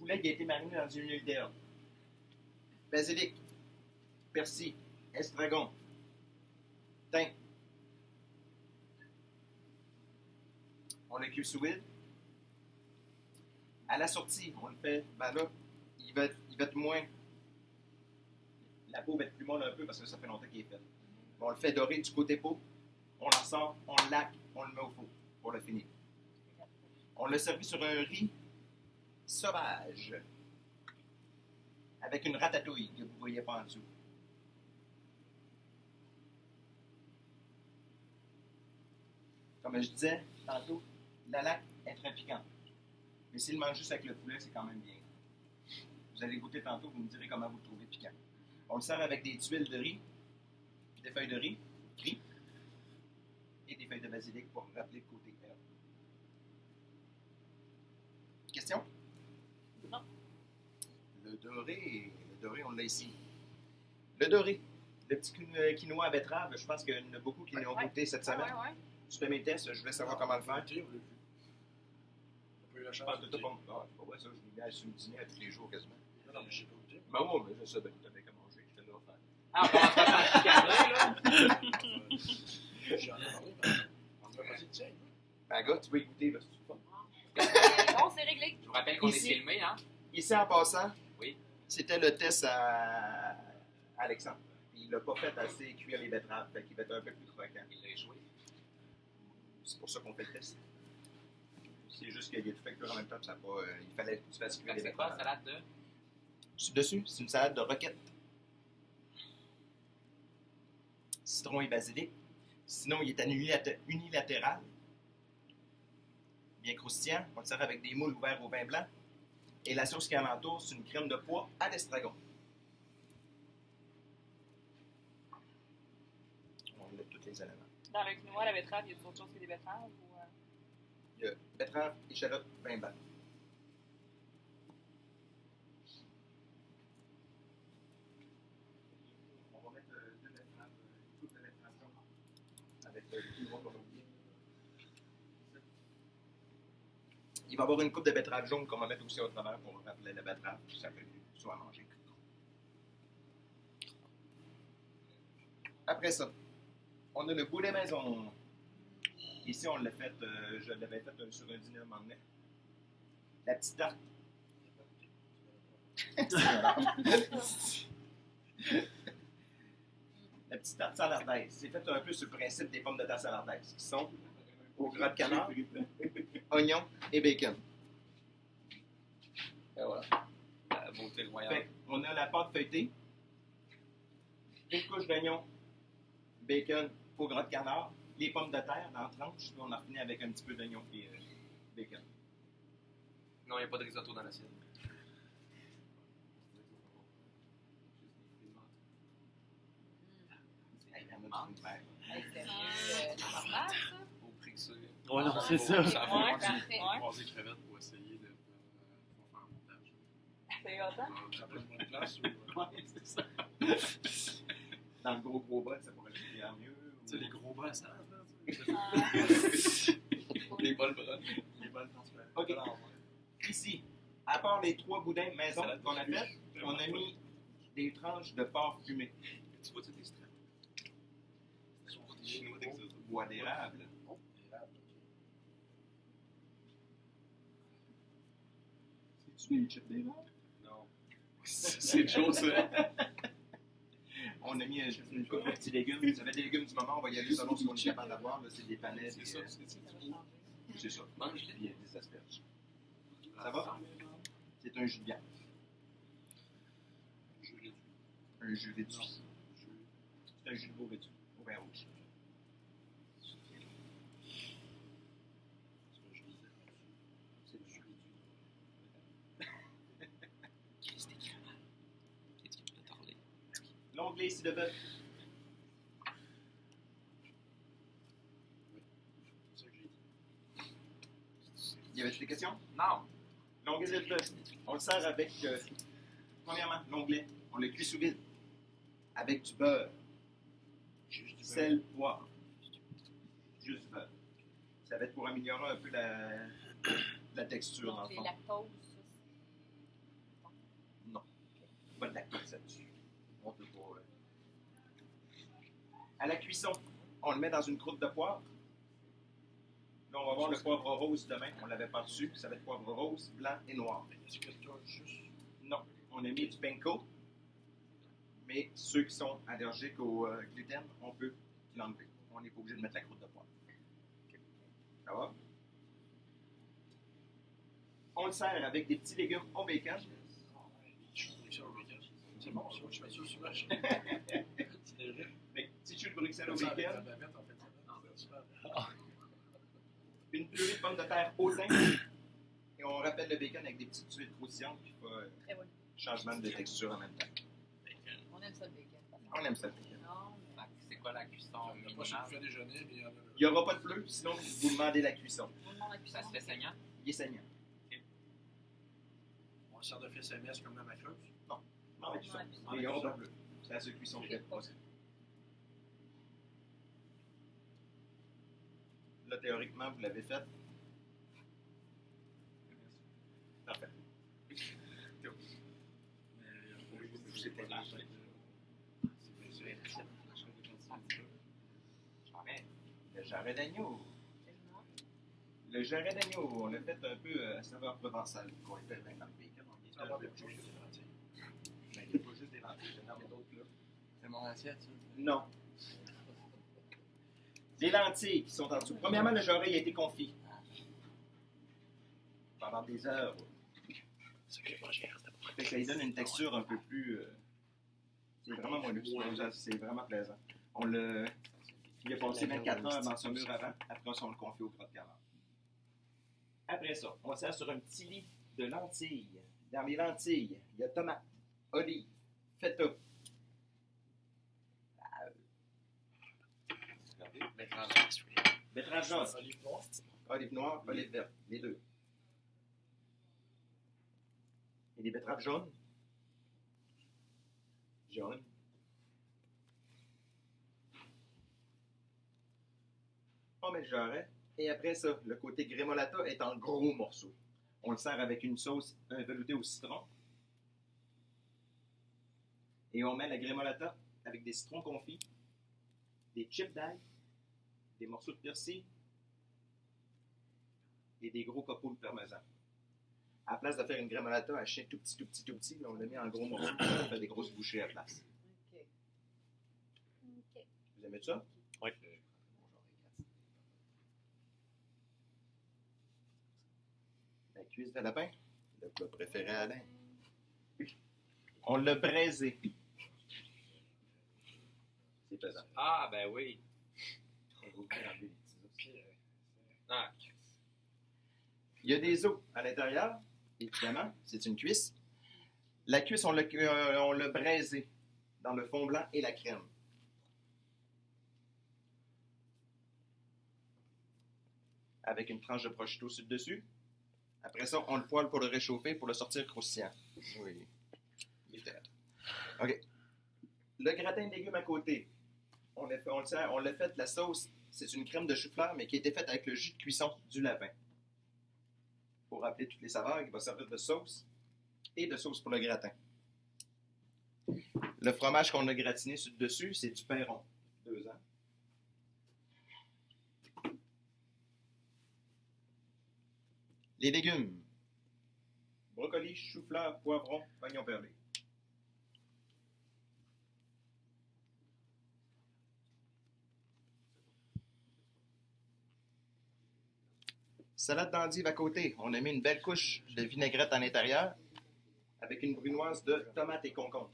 poulet qui a été mariné dans une huile d'herbe. Basilic, persil, estragon, thym. On le cuit sous vide. À la sortie, on le fait, ben là, il va être moins. La peau va être plus molle un peu parce que ça fait longtemps qu'il est fait. On le fait dorer du côté peau, on en sort, on le laque, on le met au four pour le finir. On le servi sur un riz sauvage avec une ratatouille que vous ne voyez pas en dessous. Comme je disais tantôt, la laque est très piquante. Mais s'il mange juste avec le poulet, c'est quand même bien. Vous allez goûter tantôt, vous me direz comment vous le trouvez piquant. On le sert avec des tuiles de riz, des feuilles de riz, gris, et des feuilles de basilic pour rappeler le côté herbe. Question? Non. Le doré, on l'a ici. Le doré, le petit quinoa à betterave, je pense qu'il y en a beaucoup qui l'ont goûté cette semaine. Ouais. Je fais mes tests, je voulais savoir comment le faire. On l'a vu. On n'a pas eu la chance de goûter. C'est pas vrai ça, je l'ai mis sur le dîner à tous les jours quasiment. Non, mais j'ai pas goûté. Ben oui, mais je sais, ben tu avais qu'à manger, je te l'ai offert. Ah, on commence par le J'en ai parlé, mais on m'a pas dit, tiens. Ben gars, tu veux y goûter, là, c'est fun. Bon, c'est réglé. Je vous rappelle qu'on est Ici. filmé, hein? Ici, en passant, Oui. c'était le test à Alexandre. Il l'a pas fait assez cuire les betteraves, fait qu'il va être un peu plus croquant. Il l'a échoué. C'est pour ça qu'on fait le test. C'est juste qu'il a tout fait cuire en même temps, puis ça a pas, il fallait que tu fasses cuire les C'est quoi, betteraves. salade de? Dessus, c'est une salade de roquette. Citron et basilic. Sinon, il est à unilatéral. Bien croustillant. On le sert avec des moules ouverts au vin blanc. Et la sauce qui alentour, c'est une crème de pois à l'estragon. On met tous les éléments. Dans le quinoa, la betterave, il y a autre chose que des betteraves? Ou, Il y a betterave, échalote, vin blanc. On va mettre deux betteraves, une coupe de betterave jaune avec le quinoa qu'on a oublié. Il va y avoir une coupe de betterave jaune qu'on va mettre aussi au travers pour rappeler la betterave, puis ça peut soit à manger. Après ça, on a le boulet maison. Ici, on l'a fait, je l'avais fait sur un dîner à un moment donné. La petite tarte. La petite tarte salardaise. C'est fait un peu sur le principe des pommes de terre salardaise, qui sont au gras de canard, oignons et bacon. Et voilà. La beauté royale. Fait on a la pâte feuilletée, une couche d'oignons, bacon, au gras de canard, les pommes de terre dans tranches, puis on a fini avec un petit peu d'oignon et bacon. Non, il n'y a pas de risotto dans l'assiette. Hey, il y en a du verre. c'est normal, ça? Au prix que c'est. Ouais, non, c'est ça. Ça Ouais, fait parfait. Croiser crevettes pour essayer de faire un montage. C'est autant? Ça prend moins de place ou. Ouais, c'est ça. Dans le gros bol, ça pourrait être bien mieux. Tu sais, les gros bas à salade, là. les bols bruns. Les balles transparentes. OK. Ici, à part les 3 boudins maison qu'on a fait, on a mis des tranches de porc fumé. Tu vois, tu des straps. Des chinois d'exodo. Bois d'érable. C'est-tu des chips d'érable? Non. C'est Joe, ça. On a mis une coupe de petits légumes. Vous avez des légumes du moment, on va y aller selon ce qu'on est capable d'avoir. Là, c'est des panais. C'est ça, c'est C'est ça. Mange-les. Puis des asperges. Ça va? C'est un jus de viande. Un jus réduit. C'est un jus de veau réduit. Au vin rouge. C'est le jus réduit. L'onglet ici de bœuf. C'est ça que j'ai dit. Y avait-tu des questions? Non. L'onglet de bœuf. On le sert avec, premièrement, l'onglet. On le cuit sous vide. Avec du beurre. Juste du Sel, poivre. Juste du beurre. Ça va être pour améliorer un peu la texture, dans le Donc, les fond. lactoses, ça, de lactose là-dessus. On peut pas. À la cuisson, on le met dans une croûte de poivre. Là, on va voir le poivre rose demain. On l'avait pas reçu. Ça va être poivre rose, blanc et noir. Est-ce que tu as juste. Non, on a mis du panko. Mais ceux qui sont allergiques au gluten, on peut l'enlever. On n'est pas obligé de mettre la croûte de poivre. Ça va? On le sert avec des petits légumes au bacon. Je suis ça au bacon. C'est bon, ça. Je mets ça sur la chaîne. C'est vrai. Avec petits choux de Bruxelles au Ça bacon. va mettre en fait ça. Une purée de pommes de terre au thym. Et on rappelle le bacon avec des petites tuiles croustillantes qui font Très bon. changement de texture en même temps. On aime ça le bacon. On aime ça le bacon. Non, C'est quoi la cuisson Il n'y a pas sur le minimale? fait déjeuner, mais il y en a. Il n'y aura pas de bleu, sinon vous demandez la cuisson. on demande la cuisson. Ça se fait saignant? Il est saignant. On sert de FSMS comme la macreuse. Non, la cuisson. Non, Il n'y aura pas de bleu. C'est la seule cuisson qu'il y a de possible. Là, théoriquement, vous l'avez fait. Parfait. C'était la Le jarret d'agneau. Le jarret d'agneau, on l'a fait un peu à saveur provençale. On le fait bien dans le bacon. Ça va avec juste des lentilles. Mais il n'y a pas juste des lentilles, il y en a d'autres là. C'est mon assiette, ça. Non. Les lentilles qui sont en dessous. Premièrement, le jarret a été confit. Pendant des heures. C'est que moi, j'ai resté Fait que ça lui donne une texture un peu plus. C'est vraiment moelleux. C'est vraiment plaisant. Il a passé 24 heures dans ce mur avant. Après, on le confie au crotte de calamar. Après ça, on sert sur un petit lit de lentilles. Dans les lentilles, il y a tomates, olives, feta. Betterave jaune, olive noire. olive noire, olive verte. Les deux. Et des betteraves jaunes. Jaune. On met le jarret. Et après ça, le côté grémolata est en gros morceaux. On le sert avec une sauce veloutée au citron. Et on met la grémolata avec des citrons confits, des chips d'ail, des morceaux de persil et des gros copeaux de parmesan. À la place de faire une grémolata hachée tout petit, on l'a mis en gros morceaux. On fait des grosses bouchées à la place. OK. OK. Vous aimez ça? Oui. La cuisse de lapin, le plat préféré à Alain. On l'a braisé. C'est pesant. Ah, ben oui. Ah, Il y a des os à l'intérieur, évidemment, c'est une cuisse. La cuisse, on l'a braisé dans le fond blanc et la crème. Avec une tranche de prosciutto sur le dessus. Après ça, on le poêle pour le réchauffer, pour le sortir croustillant. Oui. Il est fait. OK. Le gratin de légumes à côté. On l'a fait, la sauce, c'est une crème de chou-fleur, mais qui a été faite avec le jus de cuisson du lapin. Pour rappeler toutes les saveurs, il va servir de sauce et de sauce pour le gratin. Le fromage qu'on a gratiné sur le dessus, c'est du pain rond. 2 ans. Les légumes. Brocoli, chou-fleur, poivron, oignon perlé. Salade d'endive à côté. On a mis une belle couche de vinaigrette à l'intérieur avec une brunoise de tomates et concombre.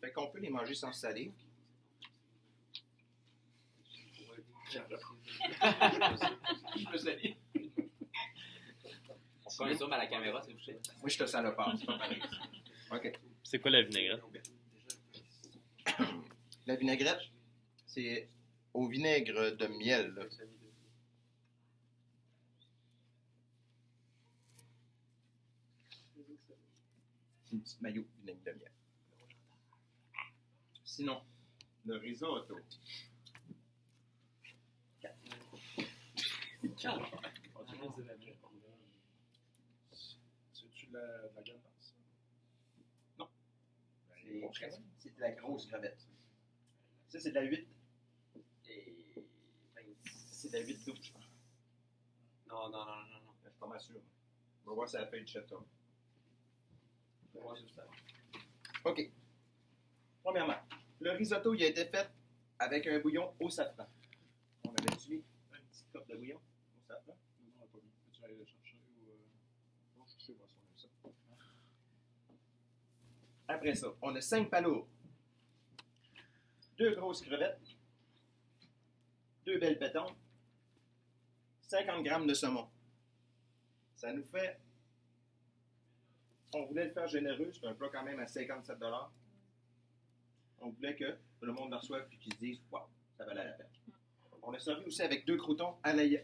Fait qu'on peut les manger sans saler. je me salis. On se zoom à la caméra, s'il vous plaît. Moi, je te salopard, c'est pas pareil. OK. C'est quoi la vinaigrette? La vinaigrette, c'est au vinaigre de miel. Là. Une petite maillot de vinaigre de miel. Sinon, le risotto. C'est-tu de la ganache? C'est de la grosse crevette. Ça, c'est de la 8. Et. C'est de la 8-12, je pense. Non. Je suis pas mal sûr. On va voir si elle fait le chat-top. OK. Premièrement, le risotto, il a été fait avec un bouillon au safran. On avait tué une petite coupe de bouillon au safran. Non, on n'a pas vu. Peux-tu aller le chercher ou. Non, je sais pas si on aime ça. Après ça, on a 5 palourdes, 2 grosses crevettes, 2 belles pétons, 50 grammes de saumon. Ça nous fait... On voulait le faire généreux, c'est un plat quand même à 57 $. On voulait que le monde le reçoive et qu'ils se disent « Wow, ça valait la peine ». On a servi aussi avec 2 croutons à aioli.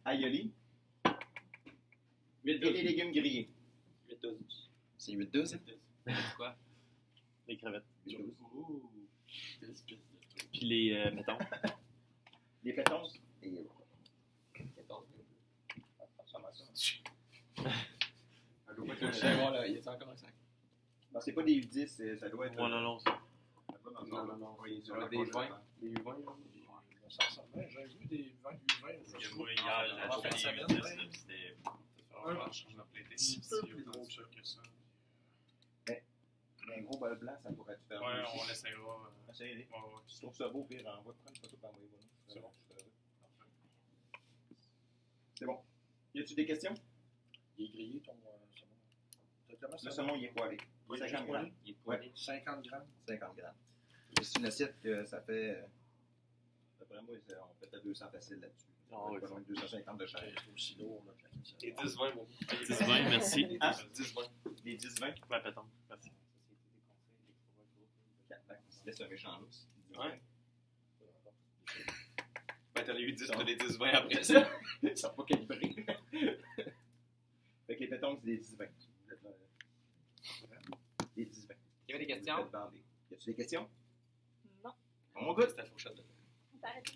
Aioli. Et des légumes grillés. 8-12. C'est 8-12? Quoi? Les crevettes. 8-12. Puis les pétons. Les pétons. Et... 14. Ça va, ça. Je vais voir là, il est encore un sac. Non, c'est pas des 10, ça doit être... Non, ça. Non. Oui, Sur des 20. Des 20. Ça ressemble bien. J'avais vu des vins du vin. Moi, hier, En fin de j'ai semaine, acheté ouais. des c'était... Un petit peu plus gros que ça. Mais un gros bol blanc, ça pourrait te faire... Ouais, on l'essayera. Essayez. Ouais. Si tu trouves ça beau, pire, envoie prendre une photo par moi. C'est bon. C'est bon. Y a-tu des questions? Il est grillé ton saumon. Le saumon, il est poêlé. Oui, 50 juste grammes. poêlé. Il est poêlé. 50 grammes. 50 grammes. C'est une assiette que ça fait... D'après moi, on fait peut-être 200 facile là-dessus. Ah On oui. fait pas loin de 250 de chair. C'est aussi lourd, là, que ça. Et 10-20, mon. 10-20, merci. Ah. 10-20. Les 10-20, Ouais, péton. Merci. on se laisse un méchant lousse. Ouais. Ben, t'as les 8-10, t'as les 10-20 après ça. Ils sont pas calibrés. Fait que les pétons, c'est des 10-20. Des 10-20. Il y avait des questions? Y a-tu des questions? Non. On goûte. C'était la fourchette de. T'arrêtes.